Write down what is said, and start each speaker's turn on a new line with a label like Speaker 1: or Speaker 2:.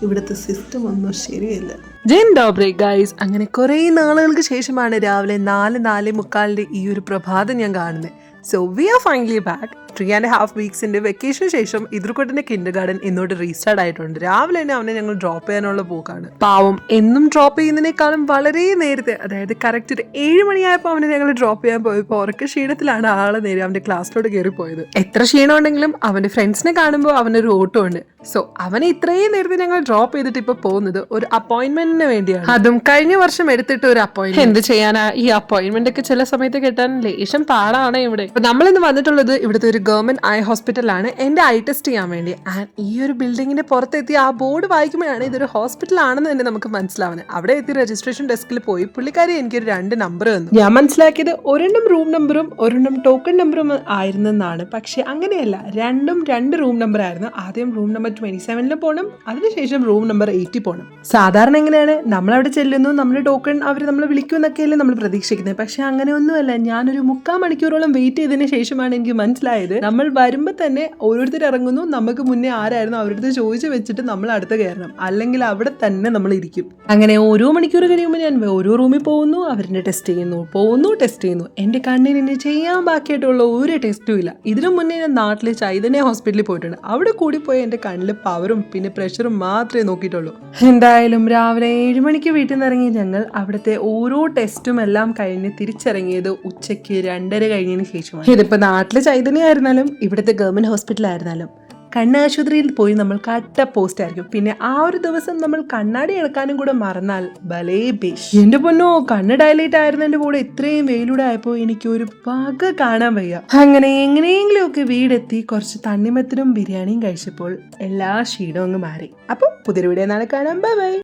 Speaker 1: ഇവിടുത്തെ സിസ്റ്റം ഒന്നും ശരിയല്ല.
Speaker 2: ജെയിൻ ഡോബ്രേ ഗൈസ്, അങ്ങനെ കുറേ നാളുകൾക്ക് ശേഷമാണ് രാവിലെ 4:45 ഈ ഒരു പ്രഭാതം ഞാൻ കാണുന്നത്. So we are finally back. 3.5 വീക്സിന്റെ വെക്കേഷന് ശേഷം ഇതിർക്കൊട്ടിന്റെ കിൻഡർ ഗാർഡൻ ഇന്നോട്ട് റീസ്റ്റാർട്ട് ആയിട്ടുണ്ട്. രാവിലെ തന്നെ അവനെ ഞങ്ങൾ ഡ്രോപ്പ് ചെയ്യാനുള്ള പോക്കാണ്. പാവം എന്നും ഡ്രോപ്പ് ചെയ്യുന്നതിനേക്കാളും വളരെ നേരത്തെ, അതായത് കറക്റ്റ് ഒരു 7 മണിയായപ്പോൾ അവനെ ഞങ്ങൾ ഡ്രോപ്പ് ചെയ്യാൻ പോയപ്പോൾ ഉറക്ക ക്ഷീണത്തിലാണ് ആളെ നേരെ അവന്റെ ക്ലാസ്സിലോട്ട് കയറി പോയത്. എത്ര ക്ഷീണം ഉണ്ടെങ്കിലും അവന്റെ ഫ്രണ്ട്സിനെ കാണുമ്പോൾ അവനൊരു ഓട്ടമുണ്ട്. സോ അവനെ ഇത്രയും നേരത്തെ ഞങ്ങൾ ഡ്രോപ്പ് ചെയ്തിട്ട് ഇപ്പൊ പോകുന്നത് ഒരു അപ്പോയിന്റ്മെന്റിന് വേണ്ടിയാണ്. അതും കഴിഞ്ഞ വർഷം എടുത്തിട്ട് ഒരു അപ്പോയിന്റ്മെന്റ്. എന്ത് ചെയ്യാനാ, ഈ അപ്പോയിന്റ്മെന്റ് ഒക്കെ ചില സമയത്ത് കിട്ടാൻ ലേശം പാടാണ് ഇവിടെ. അപ്പൊ നമ്മളിന്ന് വന്നിട്ടുള്ളത് ഇവിടുത്തെ ഒരു ഗവൺമെന്റ് ഐ ഹോസ്പിറ്റലാണ് എന്റെ ഐ ടെസ്റ്റ് ചെയ്യാൻ വേണ്ടി. ആൻഡ് ഈ ഒരു ബിൽഡിങ്ങിന്റെ പുറത്തെത്തി ആ ബോർഡ് വായിക്കുമ്പോഴാണ് ഇതൊരു ഹോസ്പിറ്റൽ ആണെന്ന് തന്നെ നമുക്ക് മനസ്സിലാവുന്നത്. അവിടെ എത്തി രജിസ്ട്രേഷൻ ഡെസ്കിൽ പോയി പുള്ളിക്കാരി എനിക്കൊരു 2 നമ്പർ തന്നു. ഞാൻ മനസ്സിലാക്കിയത് ഒരെണ്ണം റൂം നമ്പറും ഒരെണ്ണം ടോക്കൺ നമ്പറും ആയിരുന്നെന്നാണ്. പക്ഷെ അങ്ങനെയല്ല, രണ്ടും 2 റൂം നമ്പർ ആയിരുന്നു. ആദ്യം റൂം നമ്പർ 27 പോകണം, അതിനുശേഷം റൂം നമ്പർ 80 പോകണം. സാധാരണ എങ്ങനെയാണ്, നമ്മളവിടെ ചെല്ലുന്നു, നമ്മുടെ ടോക്കൺ അവർ നമ്മൾ വിളിക്കുമെന്നൊക്കെയല്ലേ നമ്മൾ പ്രതീക്ഷിക്കുന്നത്. പക്ഷെ അങ്ങനെ ഒന്നുമല്ല. ഞാനൊരു 3/4 മണിക്കൂറോളം വെയിറ്റ് ചെയ്തതിന് ശേഷമാണ് എനിക്ക് മനസ്സിലായത്, നമ്മൾ വരുമ്പോൾ തന്നെ ഓരോരുത്തർ ഇറങ്ങുന്നു, നമുക്ക് മുന്നേ ആരായിരുന്നു അവരുടെ ചോദിച്ചു വെച്ചിട്ട് നമ്മൾ അടുത്ത് കയറണം, അല്ലെങ്കിൽ അവിടെ തന്നെ നമ്മൾ ഇരിക്കും. അങ്ങനെ ഓരോ മണിക്കൂർ കഴിയുമ്പോൾ ഞാൻ ഓരോ റൂമിൽ പോകുന്നു, അവരുടെ ടെസ്റ്റ് ചെയ്യുന്നു, പോകുന്നു, ടെസ്റ്റ് ചെയ്യുന്നു. എന്റെ കണ്ണിന് ഇനി ചെയ്യാൻ ബാക്കിയായിട്ടുള്ള ഒരു ടെസ്റ്റും ഇല്ല. ഇതിനു മുന്നേ ഞാൻ നാട്ടിലെ ചൈതന്യ ഹോസ്പിറ്റലിൽ പോയിട്ടുണ്ട്. അവിടെ കൂടി പോയി എന്റെ കണ്ണിൽ പവറും പിന്നെ പ്രഷറും മാത്രമേ നോക്കിയിട്ടുള്ളൂ. എന്തായാലും രാവിലെ 7 മണിക്ക് വീട്ടിൽ നിന്ന് ഇറങ്ങി ഞങ്ങൾ അവിടുത്തെ ഓരോ ടെസ്റ്റും എല്ലാം കഴിഞ്ഞ് തിരിച്ചിറങ്ങിയത് ഉച്ചയ്ക്ക് 2:30 കഴിഞ്ഞതിന് ശേഷമാണ്. ഇതിപ്പോ നാട്ടിലെ ചൈതന്യ ആയിരുന്നാലും ഇവിടുത്തെ ഗവൺമെന്റ് ഹോസ്പിറ്റൽ ആയിരുന്നാലും കണ്ണാശുപത്രിയിൽ പോയി നമ്മൾ കട്ട പോസ്റ്റ് ആയിരിക്കും. പിന്നെ ആ ഒരു ദിവസം നമ്മൾ കണ്ണാടി എടുക്കാനും കൂടെ മറന്നാൽ ബലേ ബേഷ്. എന്റെ പൊന്നോ, കണ്ണ് ഡയലേറ്റ് ആയിരുന്നതിന്റെ കൂടെ ഇത്രയും വെയിലൂടെ ആയപ്പോ എനിക്ക് ഒരു പക കാണാൻ വയ്യ. അങ്ങനെ എങ്ങനെയെങ്കിലും ഒക്കെ വീടെത്തി കുറച്ച് തണ്ണിമത്തനും ബിരിയാണിയും കഴിച്ചപ്പോൾ എല്ലാ ക്ഷീണവും അങ്ങ് മാറി. അപ്പൊ പുതിയൊരു വീഡിയോ നാളെ കാണാം. Bye bye.